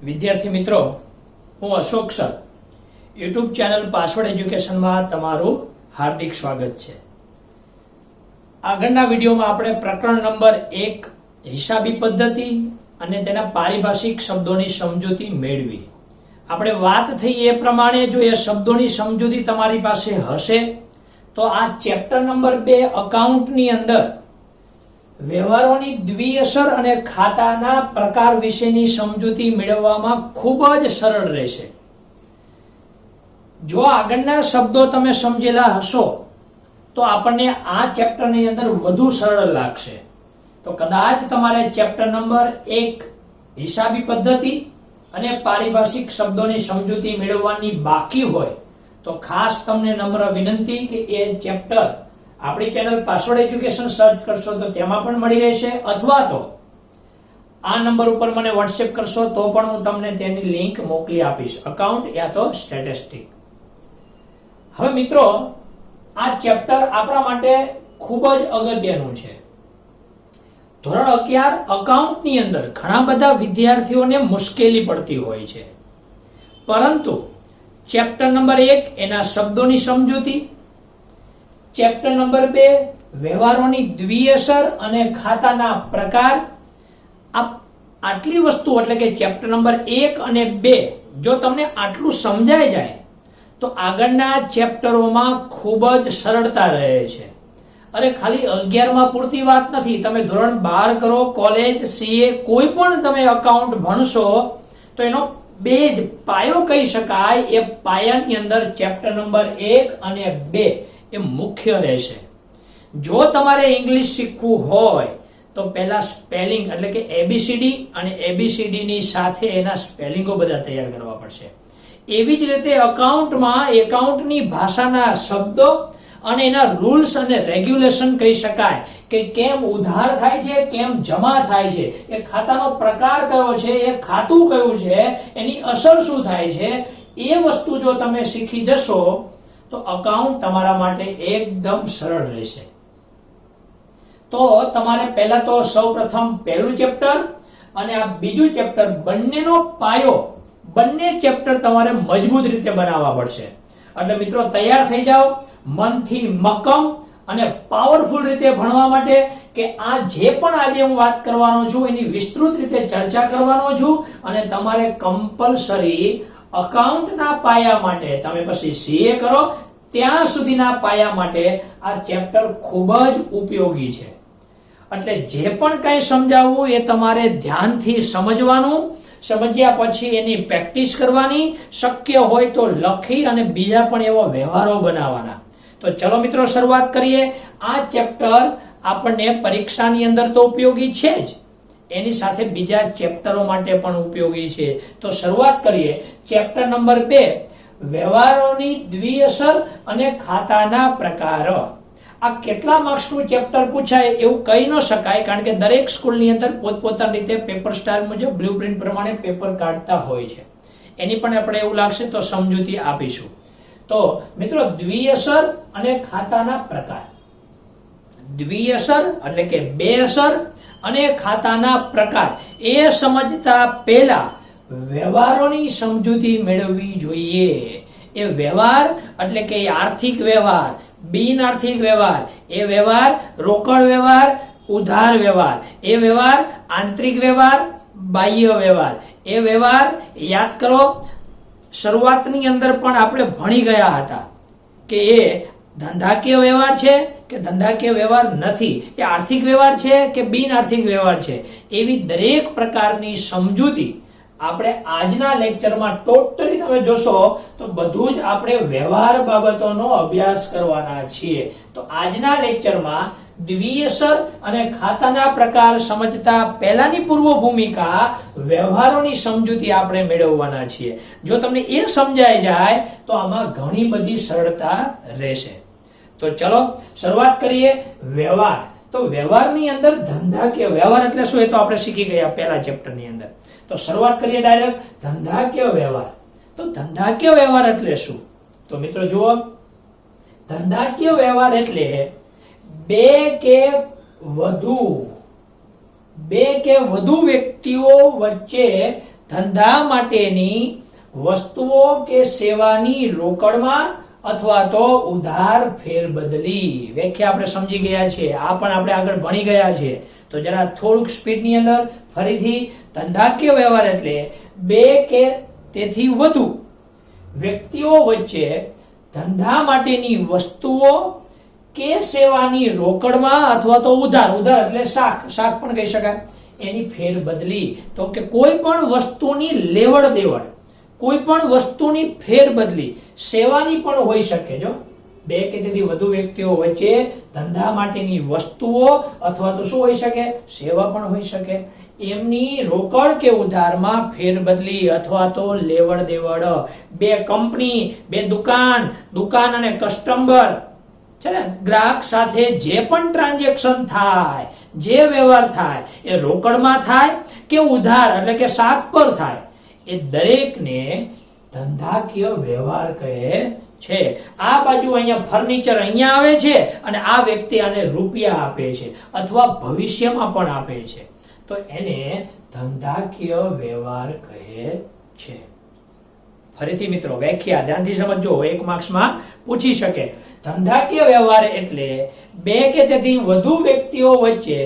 વિદ્યાર્થી મિત્રો, હું Ashok sir YouTube channel password એજ્યુકેશનમાં તમારું હાર્દિક સ્વાગત છે. આગળના વિડીયોમાં આપણે પ્રકરણ નંબર 1 હિસાબી પદ્ધતિ અને તેના પારિભાષિક શબ્દોની સમજૂતી મેળવી. આપણે વાત થઈ એ પ્રમાણે જો એ શબ્દોની સમજૂતી તમારી પાસે હશે તો આ ચેપ્ટર નંબર 2 અકાઉન્ટની અંદર વ્યવહારોની દ્વિઅસર અને ખાતાના પ્રકાર વિશેની સમજૂતી મેળવવામાં ખૂબ જ સરળ રહેશે. જો આગળના શબ્દો તમે સમજેલા હશો તો આપણને આ ચેપ્ટરની અંદર વધુ સરળ લાગશે. તો કદાચ તમારે ચેપ્ટર નંબર 1 હિસાબી પદ્ધતિ અને પારિભાષિક શબ્દોની સમજૂતી મેળવવાની બાકી હોય તો ખાસ તમને નમ્ર વિનંતી કે એ ચેપ્ટર આપણી ચેનલ પાસવર્ડ એજ્યુકેશન સર્ચ કરશો તો તેમાં પણ મળી રહેશે, અથવા તો આ નંબર ઉપર મને વોટ્સએપ કરશો તો પણ હું તમને તેની લિંક મોકલી આપીશ, અકાઉન્ટ યા તો સ્ટેટિસ્ટિક. હવે મિત્રો, આ ચેપ્ટર આપણા માટે ખૂબ જ અગત્યનું છે. ધોરણ 11 અકાઉન્ટની અંદર ઘણા બધા વિદ્યાર્થીઓને મુશ્કેલી પડતી હોય છે, પરંતુ ચેપ્ટર નંબર 1 એના શબ્દોની સમજૂતી, ચેપ્ટર નંબર 2 વ્યવહારોની દ્વિઅસર અને ખાતાના પ્રકાર, આટલી વસ્તુ એટલે કે ચેપ્ટર નંબર 1 અને 2 જો તમને આટલું સમજાઈ જાય તો આગળના ચેપ્ટરોમાં ખૂબ જ સરળતા રહે છે. અરે ખાલી 11માં પૂરતી વાત નથી, તમે ધોરણ 12 કરો, કોલેજ, સીએ, કોઈ પણ તમે અકાઉન્ટ ભણશો તો એનો બેઝ પાયો કહી શકાય. એ પાયાની અંદર ચેપ્ટર નંબર 1 અને 2 એ મુખ્ય રહેશે. જો તમારે ઇંગ્લિશ શીખવું હોય તો પહેલા સ્પેલિંગ એટલે કે એબીસીડી અને એબીસીડી ની સાથે એના સ્પેલિંગો બધા તૈયાર કરવા પડશે. એવી જ રીતે અકાઉન્ટમાં એકાઉન્ટની ભાષાના શબ્દો અને એના રૂલ્સ અને રેગ્યુલેશન કહી શકાય કે કેમ ઉધાર થાય છે, કેમ જમા થાય છે, એ ખાતાનો પ્રકાર કયો છે, એ ખાતું કયું છે, એની અસર શું થાય છે, એ વસ્તુ જો તમે શીખી જશો તો અકાઉન્ટ તમારા માટે એકદમ સરળ રહેશે. તો તમારે પહેલા તો સૌપ્રથમ પહેલું ચેપ્ટર અને આ બીજું ચેપ્ટર બંનેનો પાયો, બંને ચેપ્ટર તમારે મજબૂત રીતે બનાવવા પડશે. એટલે મિત્રો તૈયાર થઈ જાઓ મનથી મક્કમ અને પાવરફુલ રીતે ભણવા માટે કે આ જે પણ આજે હું વાત કરવાનો છું એની વિસ્તૃત રીતે ચર્ચા કરવાનો છું. અને તમારે કમ્પલસરી અકાઉન્ટના પાયા માટે, તમે પછી સીએ કરો ત્યાં સુધીના પાયા માટે આ ચેપ્ટર ખૂબ જ ઉપયોગી છે. એટલે જે પણ કંઈ સમજાવવું એ તમારે ધ્યાનથી સમજવાનું, સમજ્યા પછી એની પ્રેક્ટિસ કરવાની, શક્ય હોય તો લખી અને બીજા પણ એવા વ્યવહારો બનાવવાના. તો ચલો મિત્રો શરૂઆત કરીએ. આ ચેપ્ટર આપણને પરીક્ષાની અંદર તો ઉપયોગી છે જ, એની સાથે બીજા ચેપ્ટરો માટે પણ ઉપયોગી છે. તો શરૂઆત કરીએ ચેપ્ટર નંબર 2 વ્યવહારોની દ્વિઅસર અને ખાતાના પ્રકાર. આ કેટલા માર્ક્સનું ચેપ્ટર પૂછાય એવું કહી ન શકાય, કારણ કે દરેક સ્કૂલની અંદર પોતપોતાની રીતે પેપર સ્ટાઇલ મુજબ બ્લુપ્રિન્ટ પ્રમાણે પેપર કાઢતા હોય છે. એની પણ આપણે એવું લાગશે તો સમજૂતી આપીશું. તો મિત્રો, દ્વિઅસર અને ખાતાના પ્રકાર. દ્વિઅસર એટલે કે બે અસર અને ખાતાના પ્રકાર એ સમજતા પહેલા વ્યવહારોની સમજૂતી મેળવવી જોઈએ. એ વ્યવહાર એટલે કે આર્થિક વ્યવહાર, બિન આર્થિક વ્યવહાર, એ વ્યવહાર રોકડ વ્યવહાર, ઉધાર વ્યવહાર, એ વ્યવહાર આંતરિક વ્યવહાર, બાહ્ય વ્યવહાર. એ વ્યવહાર યાદ કરો, શરૂઆતની અંદર પણ આપણે ભણી ગયા હતા કે એ ધંધાકીય વ્યવહાર છે કે ધંધાકીય વ્યવહાર નથી, એ આર્થિક વ્યવહાર છે કે બિન આર્થિક વ્યવહાર છે. એવી દરેક પ્રકારની સમજૂતી આપણે આજના લેક્ચરમાં ટોટલી તમે જોશો તો બધું જ આપણે વ્યવહાર બાબતોનો અભ્યાસ કરવાના છીએ. તો આજના લેક્ચરમાં દ્વિઅસર અને ખાતાના પ્રકાર સમજતા પહેલાની પૂર્વ ભૂમિકા વ્યવહારોની સમજૂતી આપણે મેળવવાના છીએ. જો તમને એ સમજાઈ જાય તો આમાં ઘણી બધી સરળતા રહેશે. તો ચલો શરૂઆત કરીએ. વ્યવહાર. તો વ્યવહારની અંદર ધંધાકીય વ્યવહાર એટલે શું એ તો આપણે શીખી ગયા પહેલા ચેપ્ટરની અંદર. તો શરૂઆત કરીએ ડાયરેક્ટ ધંધાકીય વ્યવહાર. તો ધંધાકીય વ્યવહાર એટલે શું? તો મિત્રો જુઓ, ધંધાકીય વ્યવહાર એટલે બે કે વધુ વ્યક્તિઓ વચ્ચે ધંધા માટેની વસ્તુઓ કે સેવાની રોકડમાં અથવા તો ઉધાર ફેરબદલી. વ્યાખ્યા આપણે સમજી ગયા છે, આ પણ આપણે આગળ ભણી ગયા છે. તો જરા થોડુંક સ્પીડની અંદર ફરીથી, ધંધાકીય વ્યવહાર એટલે બે કે તેથી વધુ વ્યક્તિઓ વચ્ચે ધંધા માટેની વસ્તુઓ કે સેવાની રોકડમાં અથવા તો ઉધાર એટલે શાક પણ કહી શકાય, એની ફેરબદલી. તો કે કોઈ પણ વસ્તુની લેવડ દેવડ, કોઈ પણ વસ્તુની ફેરબદલી સેવાની પણ હોઈ શકે. જો બે કે તેથી વધુ વ્યક્તિઓ વચ્ચે ધંધા માટેની વસ્તુઓ અથવા તો શું હોઈ શકે, સેવા પણ હોઈ શકે, એમની રોકડ કે ઉધારમાં ફેરબદલી અથવા તો લેવડ દેવડ. બે કંપની, બે દુકાન અને કસ્ટમર છે ને, ગ્રાહક સાથે જે પણ ટ્રાન્ઝેક્શન થાય, જે વ્યવહાર થાય, એ રોકડમાં થાય કે ઉધાર એટલે કે શાક પર થાય, એ દરેકને ધંધાકીય વ્યવહાર કહે છે. આ બાજુ અહીંયા ફર્નિચર અહીંયા આવે છે અને આ વ્યક્તિ આને રૂપિયા આપે છે અથવા ભવિષ્યમાં પણ આપે છે, તો એને ધંધાકીય વ્યવહાર કહે છે. ફરીથી મિત્રો વ્યાખ્યા ધ્યાનથી સમજો, 1 માર્ક્સમાં પૂછી શકે. ધંધાકીય વ્યવહાર એટલે બે કે તેથી વધુ વ્યક્તિઓ વચ્ચે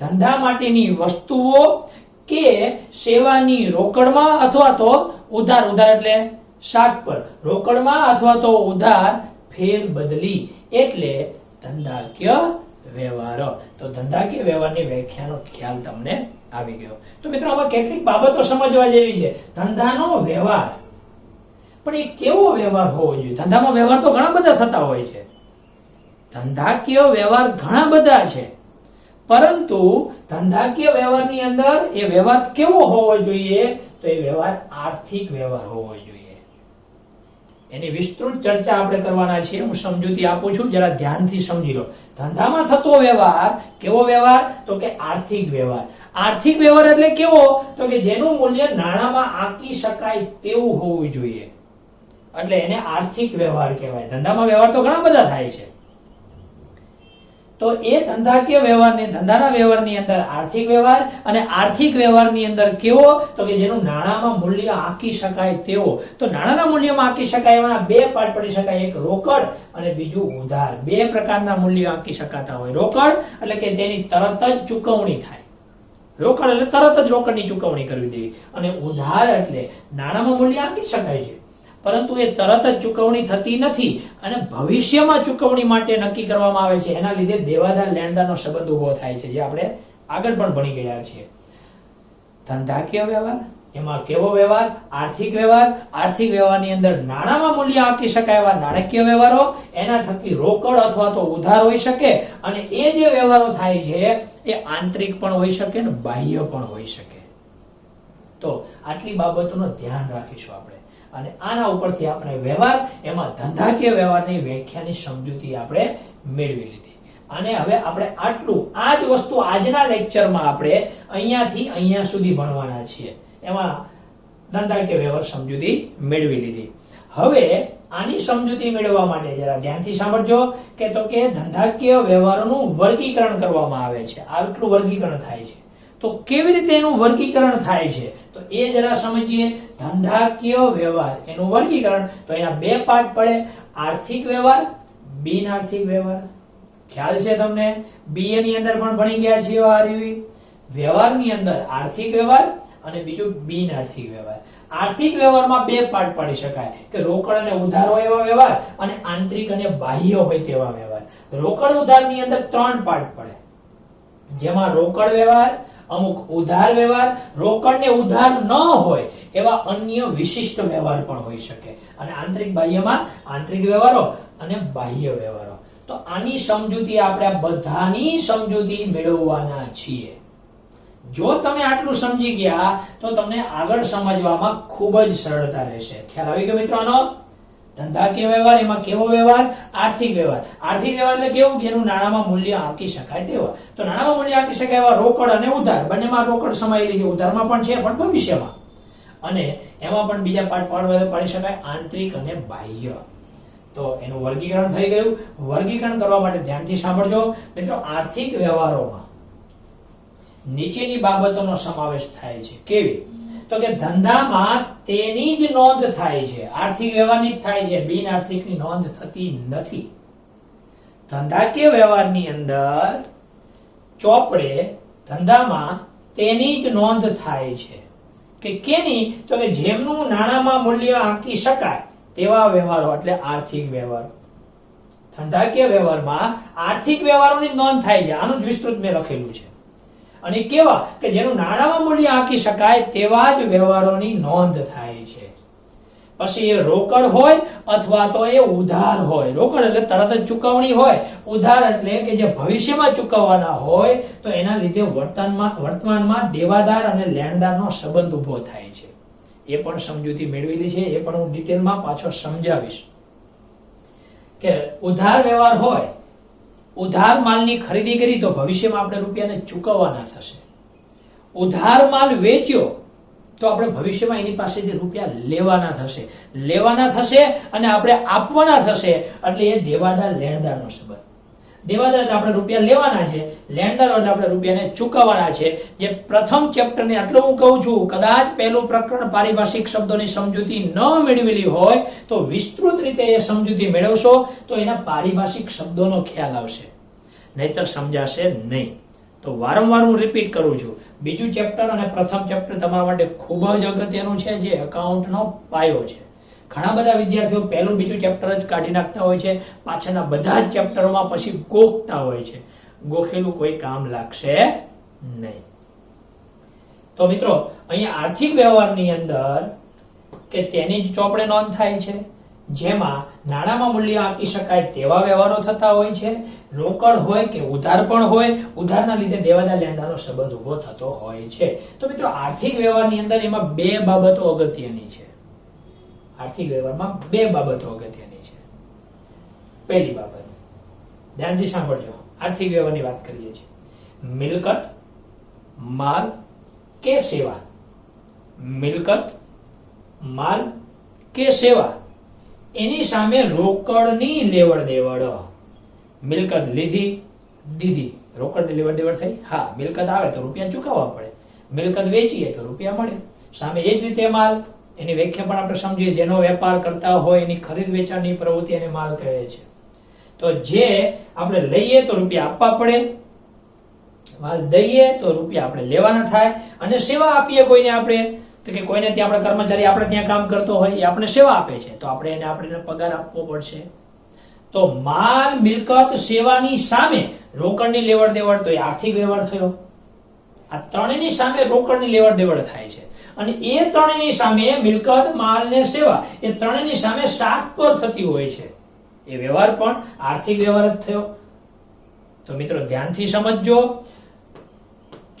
ધંધા માટેની વસ્તુઓ કે સેવાની રોકડમાં અથવા તો ઉધાર એટલે શાક પર, રોકડમાં અથવા તો ઉધાર ફેરબદલી એટલે ધંધાકીય વ્યવહાર. તો ધંધાકીય વ્યવહારની વ્યાખ્યાનો ખ્યાલ તમને આવી ગયો. તો મિત્રો આમાં કેટલીક બાબતો સમજવા જેવી છે. ધંધાનો વ્યવહાર, પણ એ કેવો વ્યવહાર હોવો જોઈએ? ધંધામાં વ્યવહાર તો ઘણા બધા થતા હોય છે, ધંધાકીય વ્યવહાર ઘણા બધા છે, પરંતુ ધંધાકીય વ્યવહારની અંદર એ વ્યવહાર કેવો હોવો જોઈએ? તો એ વ્યવહાર આર્થિક વ્યવહાર હોવો જોઈએ. એની વિસ્તૃત ચર્ચા આપણે કરવાના છીએ. હું સમજૂતી આપું છું, જરા ધ્યાનથી સમજી લો. ધંધામાં થતો વ્યવહાર કેવો વ્યવહાર? તો કે આર્થિક વ્યવહાર. આર્થિક વ્યવહાર એટલે કેવો? તો કે જેનું મૂલ્ય નાણાંમાં આંકી શકાય તેવું હોવું જોઈએ, એટલે એને આર્થિક વ્યવહાર કહેવાય. ધંધામાં વ્યવહાર તો ઘણા બધા થાય છે, તો એ ધંધાકીય વ્યવહારની, ધંધાના વ્યવહારની અંદર આર્થિક વ્યવહાર, અને આર્થિક વ્યવહારની અંદર કેવો? તો કે જેનું નાણાંમાં મૂલ્ય આંકી શકાય તેવો. તો નાણાંના મૂલ્યમાં આંકી શકાય એવાના બે પાર્ટ પડી શકાય, એક રોકડ અને બીજું ઉધાર. બે પ્રકારના મૂલ્ય આંકી શકાતા હોય. રોકડ એટલે કે તેની તરત જ ચૂકવણી થાય, રોકડ એટલે તરત જ રોકડની ચૂકવણી કરવી દેવી, અને ઉધાર એટલે નાણાંમાં મૂલ્ય આંકી શકાય છે પરંતુ એ તરત જ ચૂકવણી થતી નથી અને ભવિષ્યમાં ચૂકવણી માટે નક્કી કરવામાં આવે છે. એના લીધે દેવાદાર લેણદારનો સંબંધ ઉભો થાય છે, જે આપણે આગળ પણ ભણી ગયા છીએ. ધંધાકીય વ્યવહાર, એમાં કેવો વ્યવહાર? આર્થિક વ્યવહાર. આર્થિક વ્યવહારની અંદર નાણાંમાં મૂલ્ય આંકી શકાય એવા નાણાકીય વ્યવહારો, એના થકી રોકડ અથવા તો ઉધાર હોઈ શકે, અને એ જે વ્યવહારો થાય છે એ આંતરિક પણ હોઈ શકે ને બાહ્ય પણ હોઈ શકે. તો આટલી બાબતોનો ધ્યાન રાખીશું આપણે, અને આના ઉપરથી આપણે વ્યવહાર, એમાં ધંધાકીય વ્યવહારની વ્યાખ્યાની સમજૂતી આપણે મેળવી લીધી. અને હવે આપણે આટલું, આ જ વસ્તુ આજના લેક્ચરમાં આપણે અહીંયાથી અહીંયા સુધી ભણવાના છીએ. એમાં ધંધાકીય વ્યવહાર સમજૂતી મેળવી લીધી. હવે આની સમજૂતી મેળવવા માટે જરા ધ્યાનથી સાંભળજો કે ધંધાકીય વ્યવહારોનું વર્ગીકરણ કરવામાં આવે છે. આટલું વર્ગીકરણ થાય છે, તો કેવી રીતે એનું વર્ગીકરણ થાય છે તો એ જરા સમજીએ. ધંધાકીય વ્યવહાર એનું વર્ગીકરણ, તો એના બે પાર્ટ પડે, આર્થિક વ્યવહાર, બિન આર્થિક વ્યવહાર. ખ્યાલ છે તમને? બીએ ની અંદર પણ ભણી ગયા છીએ આરયુઈ. વ્યવહારની અંદર આર્થિક વ્યવહાર અને બીજું બિન આર્થિક વ્યવહાર. આર્થિક વ્યવહારમાં બે પાર્ટ પાડી શકાય કે રોકડ અને ઉધાર હોય એવા વ્યવહાર, અને આંતરિક અને બાહ્ય હોય તેવા વ્યવહાર. રોકડ ઉધારની અંદર 3 પાર્ટ પડે, જેમાં રોકડ વ્યવહાર, અમુક ઉધાર વ્યવહાર, રોકડ ને ઉધાર ન હોય એવા અન્ય વિશિષ્ટ વ્યવહાર પણ હોઈ શકે, અને આંતરિક બાહ્યમાં આંતરિક વ્યવહારો અને બાહ્ય વ્યવહારો. તો આની સમજૂતી આપણે બધાની સમજૂતી મેળવવાના છીએ. જો તમે આટલું સમજી ગયા તો તમને આગળ સમજવામાં ખૂબ જ સરળતા રહેશે. ખ્યાલ આવી ગયો મિત્રો આનો? ધંધાકીય વ્યવહાર, એમાં કેવો વ્યવહાર? આર્થિક વ્યવહાર. આર્થિક વ્યવહાર એટલે કેવું? જેનું નાણાંમાં મૂલ્ય આંકી શકાય તેવા. તો નાણાંમાં મૂલ્ય આંકી શકાય એવા રોકડ અને ઉધાર, બંનેમાં રોકડ સમાયેલી છે, ઉધારમાં પણ છે પણ ભવિષ્યમાં. અને એમાં પણ બીજા પાર્ટ પાડી શકાય, આંતરિક અને બાહ્ય. તો તો એનું વર્ગીકરણ થઈ ગયું. વર્ગીકરણ કરવા માટે ધ્યાનથી સાંભળજો મિત્રો. આર્થિક વ્યવહારોમાં નીચેની બાબતોનો સમાવેશ થાય છે. કેવી? તો કે ધંધામાં તેની જ નોંધ થાય છે. આર્થિક વ્યવહારની જ થાય છે, બિન આર્થિકની નોંધ થતી નથી. ધંધાકીય વ્યવહારની અંદર ચોપડે ધંધામાં તેની જ નોંધ થાય છે. કે કેની? તો કે જેમનું નાણાંમાં મૂલ્ય આંકી શકાય તેવા વ્યવહારો એટલે આર્થિક વ્યવહારો. ધંધાકીય વ્યવહારમાં આર્થિક વ્યવહારોની નોંધ થાય છે. આનું જ વિસ્તૃત મેં લખેલું છે. અને કેવા? કે જેનું નાણાંમાં મૂલ્ય આંકી શકાય તેવા જ વ્યવહારોની નોંધ થાય છે. પછી એ રોકડ હોય અથવા તો એ ઉધાર હોય. રોકડ એટલે તરત જ ચૂકવણી હોય. ઉધાર એટલે કે જે ભવિષ્યમાં ચૂકવવાના હોય તો એના લીધે વર્તમાનમાં દેવાદાર અને લેણદારનો સંબંધ ઉભો થાય છે. એ પણ સમજૂતી મેળવેલી છે, એ પણ હું ડિટેલમાં પાછો સમજાવીશ. કે ઉધાર વ્યવહાર હોય, ઉધાર માલની ખરીદી કરી તો ભવિષ્યમાં આપણે રૂપિયાને ચૂકવવાના થશે. ઉધાર માલ વેચ્યો તો આપણે ભવિષ્યમાં એની પાસેથી રૂપિયા લેવાના થશે અને આપણે આપવાના થશે. એટલે એ દેવાદાર લેણદારનો સંબંધ. દેવાદાર એટલે આપણે રૂપિયા લેવાના છે, લેણદાર એટલે આપણે રૂપિયાને ચૂકવવાના છે. જે પ્રથમ ચેપ્ટરની આટલું હું કહું છું, કદાચ પહેલું પ્રકરણ પારિભાષિક શબ્દોની સમજૂતી ન મેળવેલી હોય તો વિસ્તૃત રીતે એ સમજૂતી મેળવશો તો એના પારિભાષિક શબ્દોનો ખ્યાલ આવશે, નહીતર સમજાશે નહીં. તો વારંવાર હું રિપીટ કરું છું, બીજું ચેપ્ટર અને પ્રથમ ચેપ્ટર તમારા માટે ખૂબ જ અગત્યનું છે, જે એકાઉન્ટનો પાયો છે. ઘણા બધા વિદ્યાર્થીઓ પહેલું બીજું ચેપ્ટર જ કાઢી નાખતા હોય છે, પાછળના બધા જ ચેપ્ટરોમાં પછી ગોખતા હોય છે. ગોખેલું કોઈ કામ લાગશે નહીં. તો મિત્રો અહીંયા આર્થિક વ્યવહારની અંદર કે તેની જ ચોપડે નોંધ થાય છે, જેમાં નાણાંમાં મૂલ્ય આંકી શકાય તેવા વ્યવહારો થતા હોય છે. રોકડ હોય કે ઉધાર પણ હોય, ઉધારના લીધે દેવાદાર લેણદારનો સંબંધ ઉભો થતો હોય છે. તો મિત્રો આર્થિક વ્યવહારની અંદર એમાં બે બાબતો અગત્યની છે. આર્થિક વ્યવહારમાં બે બાબતો અગત્યની છે. પહેલી બાબત ધ્યાનથી સાંભળજો. આર્થિક વ્યવહારની વાત કરીએ છીએ. મિલકત, માલ કે સેવા. મિલકત, માલ કે સેવા એની સામે રોકડની લેવડ દેવડ. મિલકત લીધી, દીધી, રોકડની લેવડ દેવડ થઈ. હા, મિલકત આવે તો રૂપિયા ચૂકવવા પડે, મિલકત વેચીએ તો રૂપિયા મળે. સામે એ જ રીતે માલ, એની વ્યાખ્યા પણ આપણે સમજીએ. જેનો વેપાર કરતા હોય એની ખરીદ વેચાણની પ્રવૃત્તિ એને માલ કહે છે. તો જે આપણે લઈએ તો રૂપિયા આપવા પડે, માલ દઈએ તો રૂપિયા આપણે લેવાના થાય. અને સેવા આપીએ કોઈને આપણે, તો કે કોઈને ત્યાં આપણે કર્મચારી આપણે ત્યાં કામ કરતો હોય, એ આપણે સેવા આપે છે તો આપણે એને પગાર આપવો પડશે. તો માલ, મિલકત, સેવાની સામે રોકડની લેવડ દેવડ, તો એ આર્થિક વ્યવહાર થયો. આ ત્રણેયની સામે રોકડની લેવડ દેવડ થાય છે. અને એ ત્રણેયની સામે મિલકત, માલ ને સેવા, એ ત્રણેયની સામે શાખ પર થતી હોય છે. એ વ્યવહાર પણ આર્થિક વ્યવહાર જ થયો. તો મિત્રો ધ્યાનથી સમજજો.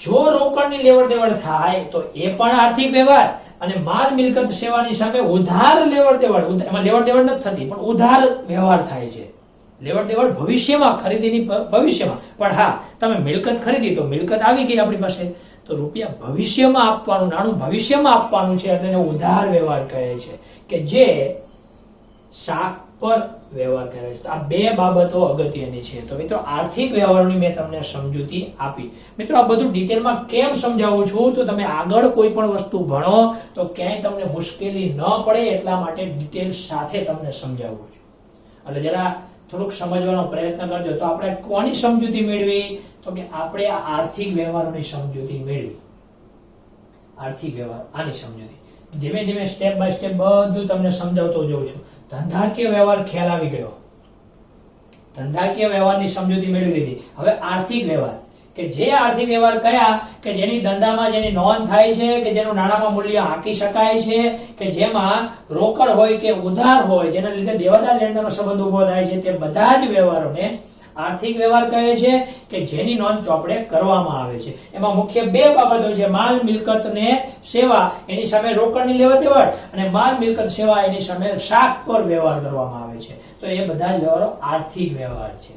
જો રોકડની લેવડ દેવડ થાય તો એ પણ આર્થિક વ્યવહાર, અને માલ, મિલકત, સેવાની સામે ઉધાર લેવડ દેવડ, એમાં લેવડ દેવડ નથી થતી પણ ઉધાર વ્યવહાર થાય છે. લેવડ દેવડ ભવિષ્યમાં, ખરીદીની ભવિષ્યમાં. પણ હા, તમે મિલકત ખરીદી તો મિલકત આવી ગઈ આપણી પાસે, તો રૂપિયા ભવિષ્યમાં આપવાનું, નાણું ભવિષ્યમાં આપવાનું છે, એટલે એને ઉધાર વ્યવહાર કહે છે, કે જે શાખ પર વ્યવહાર કરે છે. આ બે બાબતો અગત્યની છે. તો મિત્રો આર્થિક વ્યવહારોની મેં તમને સમજૂતી આપી. મિત્રો આ બધું ડિટેલમાં કેમ સમજાવું છું, તો તમે આગળ કોઈ પણ વસ્તુ ભણો તો ક્યાંય તમને મુશ્કેલી ન પડે એટલા માટે ડિટેલ સાથે તમને સમજાવું છું. એટલે જરા થોડુંક સમજવાનો પ્રયત્ન કરજો. તો આપણે કોની સમજૂતી મેળવી? તો કે આપણે આ આર્થિક વ્યવહારોની સમજૂતી મેળવી. આર્થિક વ્યવહાર, આની સમજૂતી ધીમે ધીમે સ્ટેપ બાય સ્ટેપ બધું તમને સમજાવતો જઉં છું. ધંધાકીય વ્યવહાર ખ્યાલ આવી ગયો, ધંધાકીય વ્યવહારની સમજૂતી મેળવી લીધી. હવે આર્થિક વ્યવહાર, કે જે આર્થિક વ્યવહાર કયા? કે જેની ધંધામાં જેની નોંધ થાય છે, કે જેનું નાણાંમાં મૂલ્ય આંકી શકાય છે, કે જેમાં રોકડ હોય કે ઉધાર હોય, જેના લીધે દેવાદાર લેણદારનો સંબંધ ઉભો થાય છે, તે બધા જ વ્યવહારોને આર્થિક વ્યવહાર કહે છે, કે જેની નોંધ ચોપડે કરવામાં આવે છે. એમાં મુખ્ય બે બાબતો છે, માલ, મિલકત ને સેવા. એની સામે રોકડની લેવડ દેવડ, અને માલ, મિલકત, સેવા એની સામે શાખ પર વ્યવહાર કરવામાં આવે છે. તો એ બધા જ વ્યવહારો આર્થિક વ્યવહાર છે.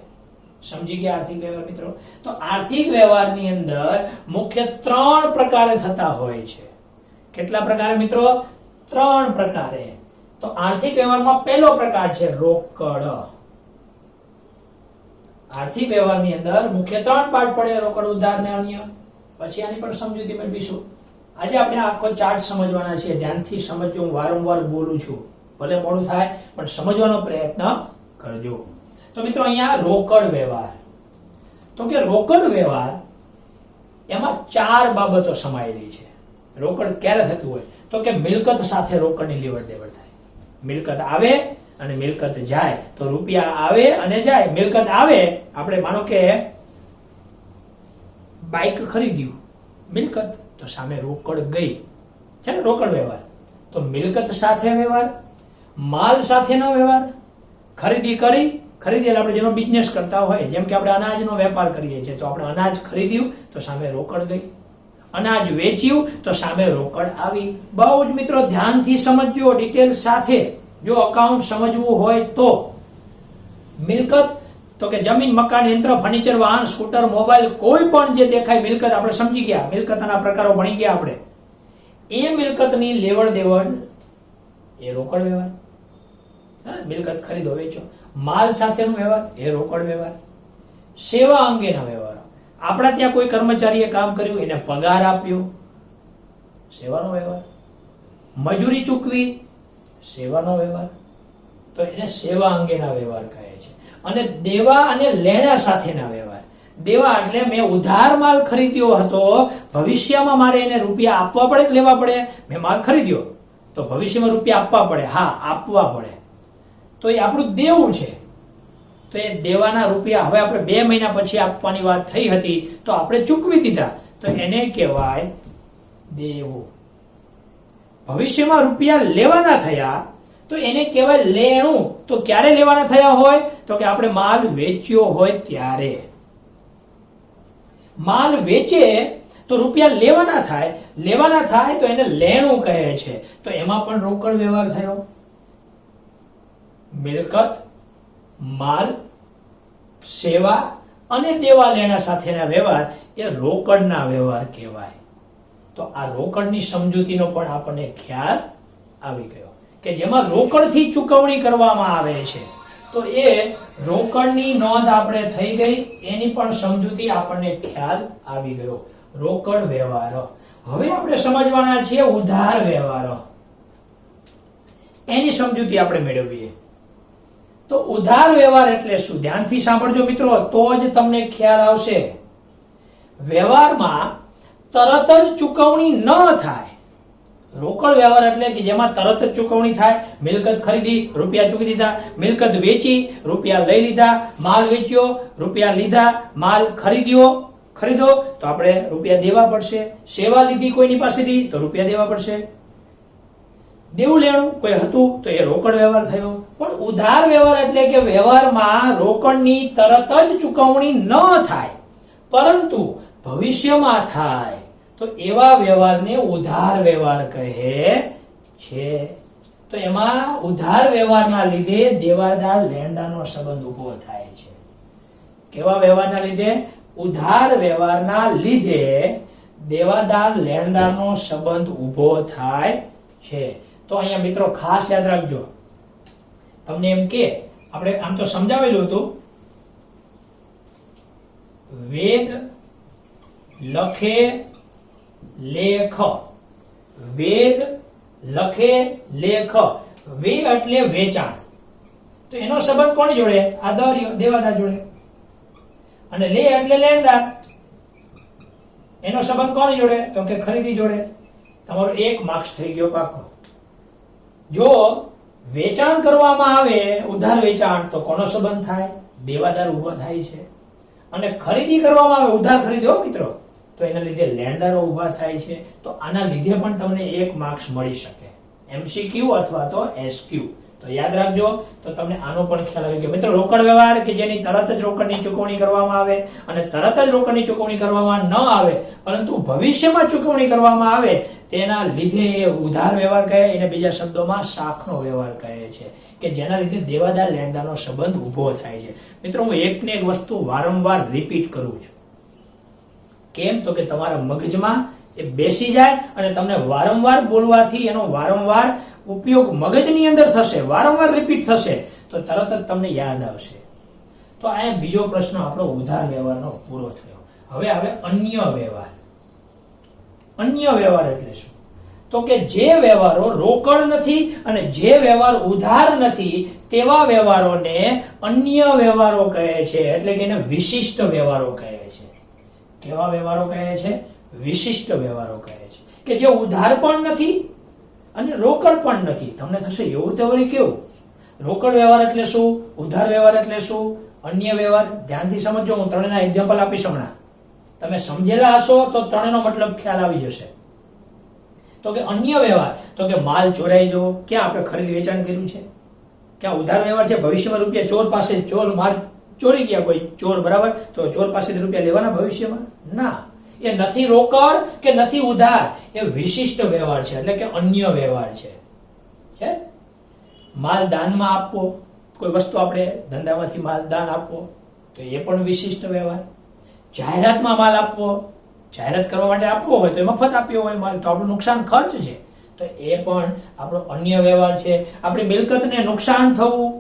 સમજી ગયા આર્થિક વ્યવહાર મિત્રો? તો આર્થિક વ્યવહારની અંદર મુખ્ય 3 પ્રકારે થતા હોય છે. કેટલા પ્રકારે મિત્રો? 3 પ્રકારે. તો આર્થિક વ્યવહારમાં પહેલો પ્રકાર છે રોકડ. આર્થિક વ્યવહારની અંદર મુખ્ય 3 પાર્ટ પડે: રોકડ, ઉધાર ને અન્ય. પછી આની પણ સમજૂતી મેળવીશું. આજે આપણે આખો ચાર્ટ સમજવાના છે. ધ્યાનથી સમજજો. હું વારંવાર બોલું છું, ભલે મોડું થાય પણ સમજવાનો પ્રયત્ન કરજો. તો મિત્રો અહીંયા રોકડ વ્યવહાર, તો કે રોકડ વ્યવહાર એમાં 4 બાબતો સમાયેલી છે. રોકડ ક્યારે થતું હોય? તો કે મિલકત સાથે રોકડની લેવડ દેવડ થાય. મિલકત આવે અને મિલકત જાય. તો રૂપિયા આવે અને જાય. મિલકત આવે, આપણે માનો કે બાઇક ખરીદ્યું, મિલકત, તો સામે રોકડ ગઈ છે ને, રોકડ વ્યવહાર. તો મિલકત સાથે વ્યવહાર, માલ સાથેનો વ્યવહાર. ખરીદી કરી, ખરીદી એટલે આપણે જેનો બિઝનેસ કરતા હોય, જેમ કે આપણે અનાજનો વેપાર કરીએ છીએ, તો આપણે અનાજ ખરીદ્યું તો સામે રોકડ ગઈ. અનાજ વેચ્યું તો સામે રોકડ આવી. બહુ જ મિત્રો ધ્યાનથી સમજજો, ડિટેલ સાથે. જો અકાઉન્ટ સમજવું હોય તો મિલકત, તો કે જમીન, મકાન, યંત્ર, ફર્નિચર, વાહન, સ્કૂટર, મોબાઈલ, કોઈ પણ જે દેખાય મિલકત આપણે સમજી ગયા. મિલકતના પ્રકારો ભણી ગયા આપણે. એ મિલકતની લેવડ દેવડ એ રોકડ વ્યવહાર. મિલકત ખરીદો વેચો. માલ સાથેનો વ્યવહાર એ રોકડ વ્યવહાર. સેવા અંગેના વ્યવહારો, આપણા ત્યાં કોઈ કર્મચારીએ કામ કર્યું, એને પગાર આપ્યો, સેવાનો વ્યવહાર. મજૂરી ચૂકવી, સેવાનો વ્યવહાર. તો એને સેવા અંગેના વ્યવહાર કહે છે. અને દેવા અને લેણા સાથેના વ્યવહાર. દેવા એટલે મેં ઉધાર માલ ખરીદ્યો હતો, ભવિષ્યમાં મારે એને રૂપિયા આપવા પડે કે લેવા પડે? મેં માલ ખરીદ્યો તો ભવિષ્યમાં રૂપિયા આપવા પડે. હા, આપવા પડે. તો એ આપણું દેવું છે. તો એ દેવાના રૂપિયા હવે આપણે 2 મહિના પછી આપવાની વાત થઈ હતી, તો આપણે ચૂકવી દીધા, તો એને કહેવાય દેવું. ભવિષ્યમાં રૂપિયા લેવાના થયા તો એને કહેવાય લેણું. તો ક્યારે લેવાના થયા હોય? તો કે આપણે માલ વેચ્યો હોય ત્યારે. માલ વેચે તો રૂપિયા લેવાના થાય, લેવાના થાય તો એને લેણું કહે છે. તો એમાં પણ રોકડ વ્યવહાર થયો. મિલકત, માલ, સેવા અને દેવા લેણા સાથેના વ્યવહાર એ રોકડના વ્યવહાર કહેવાય. તો આ રોકડની સમજૂતીનો પણ આપણને ખ્યાલ આવી ગયો કે જેમાં રોકડથી ચૂકવણી કરવામાં આવે છે. તો એ રોકડની નોંધ આપણે થઈ ગઈ, એની પણ સમજૂતી આપણને ખ્યાલ આવી ગયો. રોકડ વ્યવહારો. હવે આપણે સમજવાના છીએ ઉધાર વ્યવહારો. એની સમજૂતી આપણે મેળવીએ. તો ઉધાર વ્યવહાર એટલે શું? ધ્યાનથી સાંભળજો મિત્રો, તો જ તમને ખ્યાલ આવશે. વ્યવહારમાં તરત જ ચૂકવણી ન થાય. રોકડ વ્યવહાર એટલે કે જેમાં તરત જ ચૂકવણી થાય. મિલકત ખરીદી, રૂપિયા ચૂકવી દીધા. મિલકત વેચી, રૂપિયા લઈ લીધા. માલ વેચ્યો, રૂપિયા લીધા. માલ ખરીદો તો આપણે રૂપિયા દેવા પડશે. સેવા લીધી કોઈની પાસેથી તો રૂપિયા દેવા પડશે. દેવું લેણું કોઈ હતું તો એ રોકડ વ્યવહાર થયો. પણ ઉધાર વ્યવહાર એટલે કે વ્યવહારમાં રોકડની તરત જ ચૂકવણી ન થાય, પરંતુ ભવિષ્યમાં થાય, તો એવા વ્યવહારને ઉધાર વ્યવહાર કહે છે. તો એમાં ઉધાર વ્યવહારના લીધે દેવાદાર લેણદારનો સંબંધ ઉભો થાય છે. કેવા વ્યવહારના લીધે? ઉધાર વ્યવહારના લીધે દેવાદાર લેણદારનો સંબંધ ઉભો થાય છે. તો અહીંયા મિત્રો ખાસ યાદ રાખજો. તમને એમ કે આપણે આમ તો સમજાવેલું હતું, વેદ લખે લેખ. વેદ લખે લેખ. વે એટલે વેચાણ. તો એનો સંબંધ કોની જોડે? આ દેવાદાર જોડે. અને લે એટલે લેણદાર. એનો સંબંધ કોની જોડે? તો કે ખરીદી જોડે. તમારો 1 માર્ક્સ થઈ ગયો પાકો. જો વેચાણ કરવામાં આવે, ઉધાર વેચાણ, તો કોનો સંબંધ થાય? દેવાદાર ઉભો થાય છે. અને ખરીદી કરવામાં આવે, ઉધાર ખરીદ્યો મિત્રો, તો એના લીધે લેણદારો ઉભા થાય છે. તો આના લીધે પણ તમને 1 માર્ક્સ મળી શકે, MCQ અથવા તો SQ. તો યાદ રાખજો. તો તમને આનો પણ ખ્યાલ આવી ગયો મિત્રો. રોકડ વ્યવહાર કે જેની તરત જ રોકડની ચૂકવણી કરવામાં આવે, અને તરત જ રોકડની ચૂકવણી કરવામાં ન આવે પરંતુ ભવિષ્યમાં ચૂકવણી કરવામાં આવે, તેના લીધે એ ઉધાર વ્યવહાર કહે. એને બીજા શબ્દોમાં શાખનો વ્યવહાર કહે છે, કે જેના લીધે દેવાદાર લેણદારનો સંબંધ ઉભો થાય છે. મિત્રો, હું એકને એક વસ્તુ વારંવાર રિપીટ કરું છું. કેમ? તો કે તમારા મગજમાં એ બેસી જાય અને તમને વારંવાર બોલવાથી એનો વારંવાર ઉપયોગ મગજની અંદર થશે, વારંવાર રિપીટ થશે, તો તરત જ તમને યાદ આવશે. તો આ બીજો પ્રશ્ન આપણો ઉધાર વ્યવહારનો પૂરો થયો. હવે આવે અન્ય વ્યવહાર. અન્ય વ્યવહાર એટલે શું? તો કે જે વ્યવહારો રોકડ નથી અને જે વ્યવહાર ઉધાર નથી તેવા વ્યવહારોને અન્ય વ્યવહારો કહે છે. એટલે કે એને વિશિષ્ટ વ્યવહારો કહે છે. કેવા વ્યવહારો કહે છે? વિશિષ્ટ વ્યવહારો કહે છે. કે જે ઉધાર પણ નથી અને રોકડ પણ નથી. તમને થશે એવું તે વળી કેવું? રોકડ વ્યવહાર એટલે શું? ઉધાર વ્યવહાર એટલે શું? અન્ય વ્યવહાર? ધ્યાનથી સમજો, હું ત્રણેયના એક્ઝામ્પલ આપીશ હમણાં. તમે સમજેલા હશો તો ત્રણેયનો મતલબ ખ્યાલ આવી જશે. તો કે અન્ય વ્યવહાર, તો કે માલ ચોરાઈ જવો. ક્યાં આપણે ખરીદ વેચાણ કર્યું છે? ક્યાં ઉધાર વ્યવહાર છે? ભવિષ્યમાં રૂપિયા ચોર પાસે, ચોર માલ ચોરી ગયા કોઈ ચોર, બરાબર, તો ચોર પાસેથી રૂપિયા લેવાના ભવિષ્યમાં? ના, એ નથી રોકડ કે નથી ઉધાર, એ વિશિષ્ટ વ્યવહાર છે. એટલે કે અન્ય વ્યવહાર છે. માલ દાનમાં આપવો, કોઈ વસ્તુ આપણે ધંધામાંથી માલ દાન આપવો, તો એ પણ વિશિષ્ટ વ્યવહાર. જાહેરાતમાં માલ આપવો, જાહેરાત કરવા માટે આપવો હોય તો એ મફત આપ્યો હોય માલ, તો આપણું નુકસાન ખર્ચ છે, તો એ પણ આપણો અન્ય વ્યવહાર છે. આપણી મિલકતને નુકસાન થવું,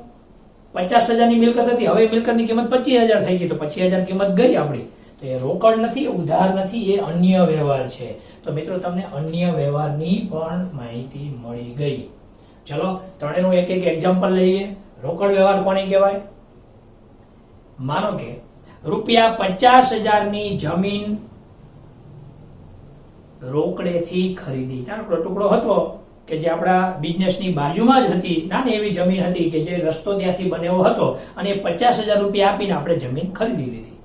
50,000 ની મિલકત હતી, હવે મિલકતની કિંમત 25,000 થઈ ગઈ, તો 25,000 કિંમત ગઈ આપણી, તો એ રોકડ નથી, ઉધાર નથી, એ અન્ય વ્યવહાર છે. તો મિત્રો તમને અન્ય વ્યવહારની પણ માહિતી મળી ગઈ. ચલો ત્રણેયનું એક એક એક્ઝામ્પલ લઈએ. રોકડ વ્યવહાર કોને કહેવાય? માનો કે રૂપિયા 50,000 ની જમીન રોકડેથી ખરીદી. નાનકડો ટુકડો હતો કે જે આપણા બિઝનેસની બાજુમાં જ હતી, નાની એવી જમીન હતી કે જે રસ્તો ત્યાંથી બનેવો હતો, અને 50,000 રૂપિયા આપીને આપણે જમીન ખરીદી લીધી.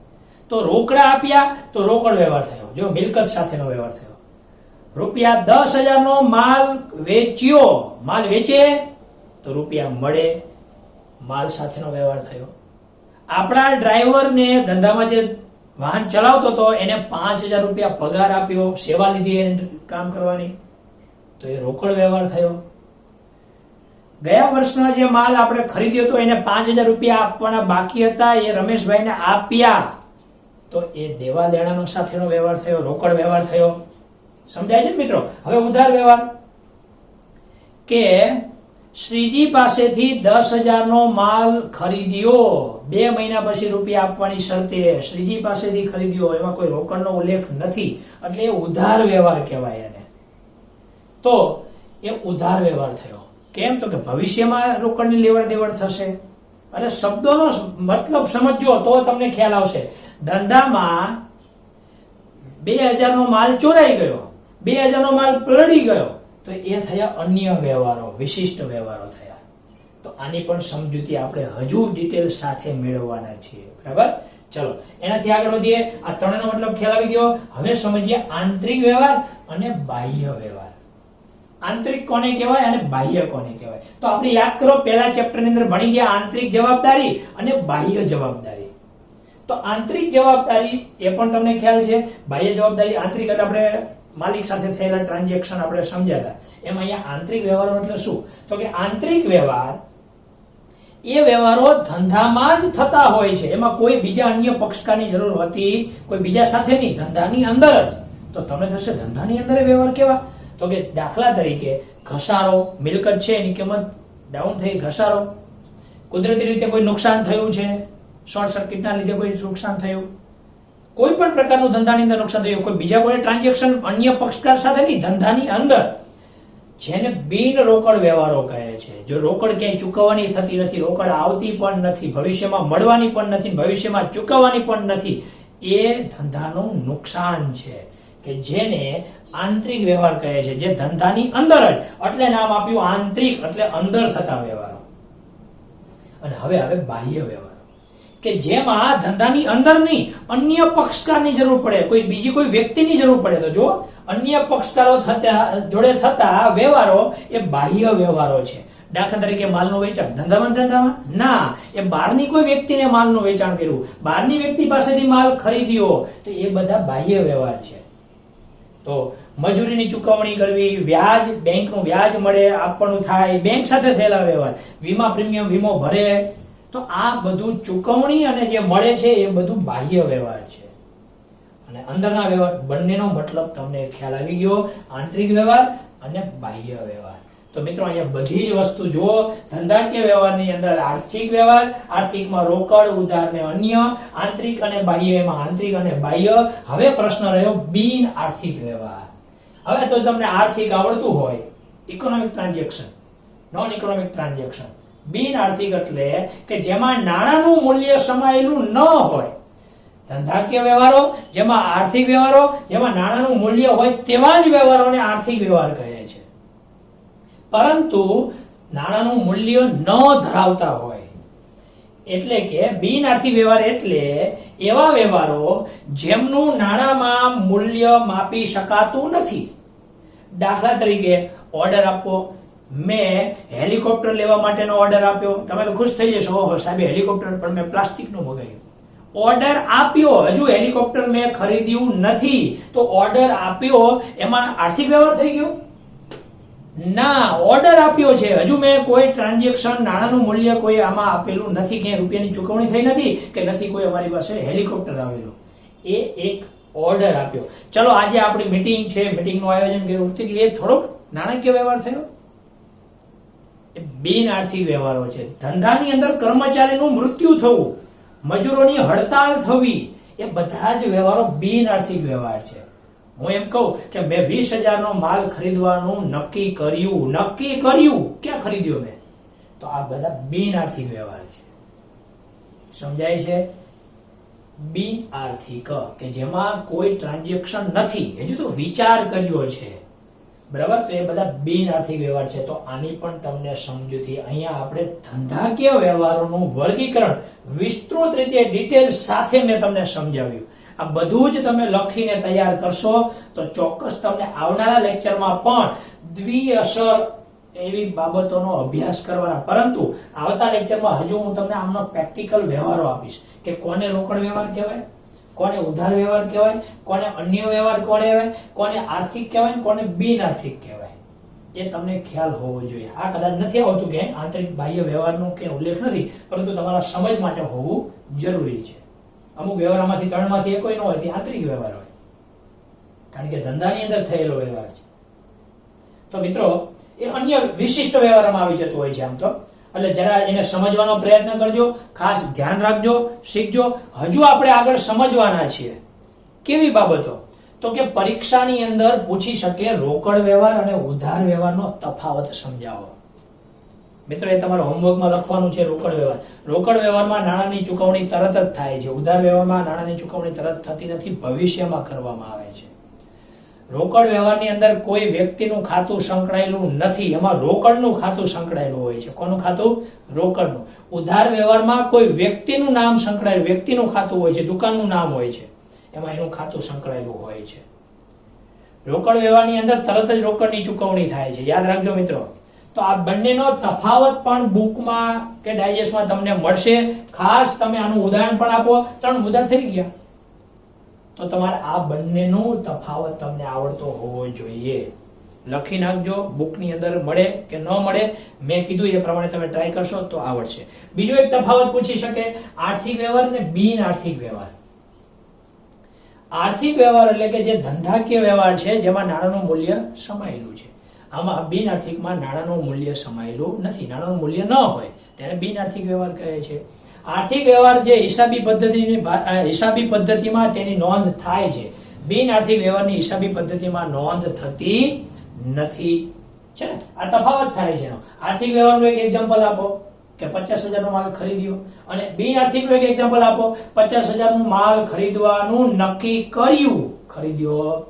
તો રોકડા આપ્યા તો રોકડ વ્યવહાર થયો, જો મિલકત સાથેનો વ્યવહાર થયો. રૂપિયા 10,000 નો માલ વેચ્યો, માલ વેચે તો રૂપિયા મળે, માલ સાથેનો વ્યવહાર થયો. આપણા ડ્રાઈવરને ધંધામાં જે વાહન ચલાવતો હતો એને 5,000 રૂપિયા પગાર આપ્યો, સેવા લીધી એને કામ કરવાની, તો એ રોકડ વ્યવહાર થયો. ગયા વર્ષનો જે માલ આપણે ખરીદ્યો હતો એને 5,000 રૂપિયા આપવાના બાકી હતા, એ રમેશભાઈને આપ્યા, તો એ દેવા લેણાનો સાથેનો વ્યવહાર થયો, રોકડ વ્યવહાર થયો. સમજાય છે મિત્રો? હવે ઉધાર વ્યવહાર, કે શ્રીજી પાસેથી 10,000 નો માલ ખરીદ્યો, 2 મહિના પછી રૂપિયા આપવાની શરતે શ્રીજી પાસેથી ખરીદ્યો, એમાં કોઈ રોકડનો ઉલ્લેખ નથી, એટલે એ ઉધાર વ્યવહાર કહેવાય એને. તો એ ઉધાર વ્યવહાર થયો. કેમ? તો કે ભવિષ્યમાં રોકડની લેવડ દેવડ થશે. અને શબ્દોનો મતલબ સમજો તો તમને ખ્યાલ આવશે. ધંધામાં 2,000 નો માલ ચોરાઈ ગયો, 2,000 નો માલ પલળી ગયો, તો એ થયા અન્ય વ્યવહારો, વિશિષ્ટ વ્યવહારો થયા. તો આની પણ સમજૂતી આપણે હજુ ડિટેલ સાથે મેળવવાના છીએ, બરાબર? ચલો એનાથી આગળ વધીએ. આ ત્રણનો મતલબ ખ્યાલ આવી ગયો. હવે સમજીએ આંતરિક વ્યવહાર અને બાહ્ય વ્યવહાર. આંતરિક કોને કહેવાય અને બાહ્ય કોને કહેવાય? તો આપણે યાદ કરો, પહેલા ચેપ્ટરની અંદર ભણી ગયા આંતરિક જવાબદારી અને બાહ્ય જવાબદારી. તો આંતરિક જવાબદારી એ પણ તમને ખ્યાલ છે. બાહ્ય જવાબદારી, આંતરિક એટલે આપણે માલિક સાથે થયેલા ટ્રાન્ઝેક્શન આપણે સમજ્યા હતા. એમાં અહીંયા આંતરિક વ્યવહારો એટલે શું? તો કે આંતરિક વ્યવહાર એ વ્યવહારો ધંધામાં જ થતા હોય છે, એમાં કોઈ બીજા અન્ય પક્ષકારની જરૂર હોતી, કોઈ બીજા સાથે નહીં, ધંધાની અંદર જ. તો તમને થશે ધંધાની અંદર વ્યવહાર કેવા? તો કે દાખલા તરીકે ઘસારો, મિલકત છે એની કિંમત ડાઉન થઈ, ઘસારો. કુદરતી રીતે કોઈ નુકસાન થયું છે, શોર્ટ સર્કિટના લીધે કોઈ નુકસાન થયું, કોઈ પણ પ્રકારનું ધંધાની અંદર નુકસાન થયું, કોઈ બીજા કોઈ ટ્રાન્ઝેક્શન અન્ય પક્ષકાર સાથે નહીં, ધંધાની અંદર, જેને બિન રોકડ વ્યવહારો કહે છે. જો રોકડ ક્યાંય ચૂકવવાની થતી નથી, રોકડ આવતી પણ નથી, ભવિષ્યમાં મળવાની પણ નથી, ભવિષ્યમાં ચૂકવવાની પણ નથી, એ ધંધાનું નુકસાન છે, કે જેને આંતરિક વ્યવહાર કહે છે, જે ધંધાની અંદર જ, એટલે નામ આપ્યું આંતરિક, એટલે અંદર થતા વ્યવહારો. અને હવે બાહ્ય વ્યવહાર, કે જેમાં ધંધાની અંદર નહીં, અન્ય પક્ષકારની જરૂર પડે, કોઈ બીજી કોઈ વ્યક્તિની જરૂર પડે, તો જો અન્ય પક્ષકારો જોડે થતા વ્યવહારો એ બાહ્ય વ્યવહારો છે. દાખલા તરીકે માલનું વેચાણ, ધંધામાં ના, એ બહારની કોઈ વ્યક્તિને માલનું વેચાણ કર્યું, બહારની વ્યક્તિ પાસેથી માલ ખરીદ્યો, તો એ બધા બાહ્ય વ્યવહાર છે. તો મજૂરીની ચૂકવણી કરવી, વ્યાજ, બેંકનું વ્યાજ મળે, આપવાનું થાય, બેંક સાથે થયેલા વ્યવહાર, વીમા પ્રીમિયમ, વીમો ભરે, તો આ બધું ચૂકવણી અને જે મળે છે એ બધું બાહ્ય વ્યવહાર છે. અને અંદરના વ્યવહાર, બંનેનો મતલબ તમને ખ્યાલ આવી ગયો, આંતરિક વ્યવહાર અને બાહ્ય વ્યવહાર. તો તો મિત્રો અહીંયા બધી જ વસ્તુ જુઓ, ધંધાકીય વ્યવહારની અંદર આર્થિક વ્યવહાર, આર્થિકમાં રોકડ, ઉધાર ને અન્ય, આંતરિક અને બાહ્ય, એમાં આંતરિક અને બાહ્ય. હવે પ્રશ્ન રહ્યો બિન આર્થિક વ્યવહાર. હવે તો તમને આર્થિક આવડતું હોય, economic transaction, non economic transaction. બિન આર્થિક એટલે કે જેમાં નાણાંનું મૂલ્ય સમાયેલું ન હોય. ધંધાકીય વ્યવહારો, જેમાં આર્થિક વ્યવહારો, જેમાં નાણાંનું મૂલ્ય હોય તેવા જ વ્યવહારોને આર્થિક વ્યવહાર કહે છે. પરંતુ નાણાંનું મૂલ્ય ન ધરાવતા હોય, એટલે કે બિન આર્થિક વ્યવહાર એટલે એવા વ્યવહારો જેમનું નાણાંમાં મૂલ્ય માપી શકાતું નથી. દાખલા તરીકે ઓર્ડર આપવો. મેં હેલિકોપ્ટર લેવા માટેનો ઓર્ડર આપ્યો. તમે તો ખુશ થઈ જશો, ઓહો સાહેબ હેલિકોપ્ટર, પણ મેં પ્લાસ્ટિકનું મગાવ્યું. ઓર્ડર આપ્યો, હજુ હેલિકોપ્ટર મેં ખરીદ્યું નથી, તો ઓર્ડર આપ્યો એમાં આર્થિક વ્યવહાર થઈ ગયો? ના, ઓર્ડર આપ્યો છે, હજુ મેં કોઈ ટ્રાન્ઝેક્શન, નાણાંનું મૂલ્ય કોઈ આમાં આપેલું નથી, ક્યાંય રૂપિયાની ચૂકવણી થઈ નથી, કે નથી કોઈ અમારી પાસે હેલિકોપ્ટર આવેલું. એ એક ઓર્ડર આપ્યો. ચલો આજે આપણી મીટિંગ છે, મીટિંગનું આયોજન કર્યું, એ થોડોક નાણાકીય વ્યવહાર થયો. બિન આર્થિક વ્યવહારો છે. ધંધાની અંદર કર્મચારીનું મૃત્યુ થવું, મજૂરોની હડતાલ થવી, એ બધા જ વ્યવહારો બિન આર્થિક વ્યવહાર છે. હું એમ કહું કે મેં 20,000 નો માલ ખરીદવાનું નક્કી કર્યું. ક્યાં ખરીદ્યો મેં? તો આ બધા બિન આર્થિક વ્યવહાર છે. સમજાય છે? બિન આર્થિક કે જેમાં કોઈ ટ્રાન્ઝેક્શન નથી, હજુ તો વિચાર કર્યો છે, બરાબર? તો એ બધા બિન આર્થિક વ્યવહાર છે. તો આની પણ તમને સમજૂતી. અહીંયા આપણે ધંધાકીય વ્યવહારોનું વર્ગીકરણ વિસ્તૃત રીતે ડિટેલ સાથે મેં તમને સમજાવ્યું. આ બધું જ તમે લખીને તૈયાર કરશો તો ચોક્કસ તમને આવનારા લેક્ચરમાં પણ દ્વિઅસર એવી બાબતોનો અભ્યાસ કરવાના. પરંતુ આવતા લેક્ચરમાં હજુ હું તમને આમનો પ્રેક્ટિકલ વ્યવહારો આપીશ કે કોને રોકડ વ્યવહાર કહેવાય, કોને ઉધાર વ્યવહાર કહેવાય, કોને અન્ય વ્યવહાર કહેવાય, કોને આર્થિક કહેવાય, કોને બિન આર્થિક કહેવાય. એ તમને ખ્યાલ હોવો જોઈએ. આ કદાચ નથી આવતું કે આંતરિક બાહ્ય વ્યવહારનો કે ઉલ્લેખ નથી, પરંતુ તમારા સમજ માટે હોવું જરૂરી છે. અમુક વ્યવહારમાંથી ત્રણમાંથી એક કોઈ ન હોય, આંતરિક વ્યવહાર હોય, કારણ કે ધંધાની અંદર થયેલો વ્યવહાર છે. તો મિત્રો એ અન્ય વિશિષ્ટ વ્યવહારમાં આવી જતું હોય છે આમ તો. એટલે જરા એને સમજવાનો પ્રયત્ન કરજો, ખાસ ધ્યાન રાખજો, શીખજો. હજુ આપણે આગળ સમજવાના છીએ કેવી બાબતો? તો કે પરીક્ષાની અંદર પૂછી શકે રોકડ વ્યવહાર અને ઉધાર વ્યવહારનો તફાવત સમજાવો. મિત્રો એ તમારા હોમવર્કમાં લખવાનું છે. રોકડ વ્યવહારમાં નાણાંની ચૂકવણી તરત જ થાય છે. ઉધાર વ્યવહારમાં નાણાંની ચૂકવણી તરત થતી નથી, ભવિષ્યમાં કરવામાં આવે છે. રોકડ વ્યવહારની અંદર કોઈ વ્યક્તિનું ખાતું સંકળાયેલું નથી, એમાં રોકડનું ખાતું સંકળાયેલું હોય છે. કોનું ખાતું? રોકડનું. ઉધાર વ્યવહારમાં કોઈ વ્યક્તિનું નામ સંકળાયેલું, વ્યક્તિનું ખાતું હોય છે, દુકાનનું નામ હોય છે, એમાં એનું ખાતું સંકળાયેલું હોય છે. રોકડ વ્યવહારની અંદર તરત જ રોકડની ચૂકવણી થાય છે. યાદ રાખજો મિત્રો. તો આ બંનેનો તફાવત પણ બુકમાં કે ડાયજેસ્ટમાં તમને મળશે. ખાસ તમે આનું ઉદાહરણ પણ આપો. 3 મુદ્દા થઈ ગયા. તો તમારે આ બંનેનો તફાવત તમને આવડતો હોવો જોઈએ. લખી નાખજો. બુકની અંદર મળે કે ન મળે, મેં કીધું એ પ્રમાણે તમે ટ્રાય કરશો તો આવડશે. બીજો એક તફાવત પૂછી શકે, આર્થિક વ્યવહાર ને બિન આર્થિક વ્યવહાર. આર્થિક વ્યવહાર એટલે કે જે ધંધાકીય વ્યવહાર છે, જેમાં નાણાંનું મૂલ્ય સમાયેલું છે. આમાં બિન આર્થિકમાં નાણાંનું મૂલ્ય સમાયેલું નથી, નાણાંનું મૂલ્ય ન હોય તેને બિન આર્થિક વ્યવહાર કહે છે. આર્થિક વ્યવહાર જે હિસાબી પદ્ધતિમાં તેની નોંધ થાય છે. બિન આર્થિક વ્યવહારની હિસાબી પદ્ધતિમાં નોંધ થતી નથી, છે ને? આ તફાવત થાય છે. આર્થિક વ્યવહારનું એક એક્ઝામ્પલ આપો કે 50,000 નો માલ ખરીદ્યો, અને બિન આર્થિકનું એક એક્ઝામ્પલ આપો, 50,000 નો માલ ખરીદવાનું નક્કી કર્યું, ખરીદ્યો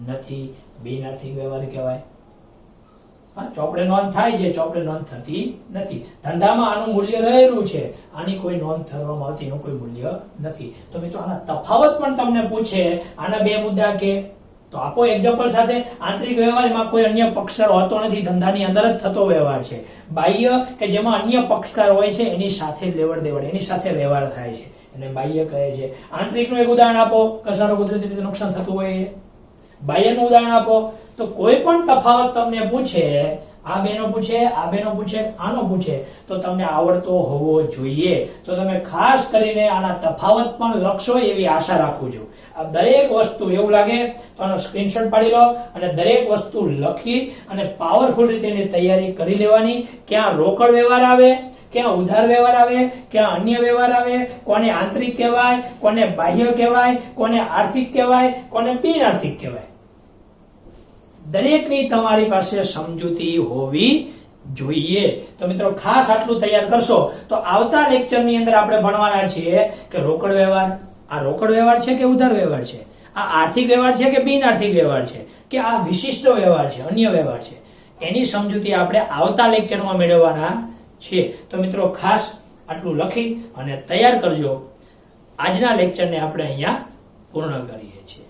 નથી. બિન આર્થિક વ્યવહાર કહેવાય. ચોપડે નોંધ થાય છે, ચોપડે નોંધ થતી નથી. ધંધામાં આનું મૂલ્ય રહેલું છે, આની કોઈ નોંધ કરવામાં આવતી, એનું કોઈ મૂલ્ય નથી. તો મિત્રો આના તફાવત પણ તમને પૂછે. આના 2 મુદ્દા કે તો આપો એક્ઝામ્પલ સાથે. આંતરિક વ્યવહારમાં કોઈ અન્ય પક્ષકાર હોતો નથી, ધંધાની અંદર જ થતો વ્યવહાર છે. બાહ્ય કે જેમાં અન્ય પક્ષકાર હોય છે, એની સાથે લેવડ દેવડ, એની સાથે વ્યવહાર થાય છે, એને બાહ્ય કહે છે. આંતરિકનું એક ઉદાહરણ આપો, કસારો કુદરતી રીતે નુકસાન થતું હોય. બાહ્યનું ઉદાહરણ આપો. તો કોઈ પણ તફાવત તમને પૂછે આ બેનો પૂછે, આ બેનો પૂછે, આનો પૂછે તો તમને આવડતો હોવો જોઈએ. તો તમે ખાસ કરીને આના તફાવત પણ લખશો એવી આશા રાખું છું. આ દરેક વસ્તુ એવું લાગે તો આનો સ્ક્રીનશોટ પાડી લો અને દરેક વસ્તુ લખી અને પાવરફુલ રીતે એની તૈયારી કરી લેવાની. ક્યાં રોકડ વ્યવહાર આવે, ક્યાં ઉધાર વ્યવહાર આવે, ક્યાં અન્ય વ્યવહાર આવે, કોને આંતરિક કહેવાય, કોને બાહ્ય કહેવાય, કોને આર્થિક કહેવાય, કોને બિન આર્થિક કહેવાય, દરેકની તમારી પાસે સમજૂતી હોવી જોઈએ. તો મિત્રો ખાસ આટલું તૈયાર કરશો તો આવતા લેક્ચરની અંદર આપણે ભણવાના છીએ કે રોકડ વ્યવહાર, આ રોકડ વ્યવહાર છે કે ઉધાર વ્યવહાર છે, આ આર્થિક વ્યવહાર છે કે બિન આર્થિક વ્યવહાર છે, કે આ વિશિષ્ટ વ્યવહાર છે, અન્ય વ્યવહાર છે, એની સમજૂતી આપણે આવતા લેક્ચરમાં મેળવવાના છીએ. તો મિત્રો ખાસ આટલું લખી અને તૈયાર કરજો. આજના લેક્ચરને આપણે અહીંયા પૂર્ણ કરીએ છીએ.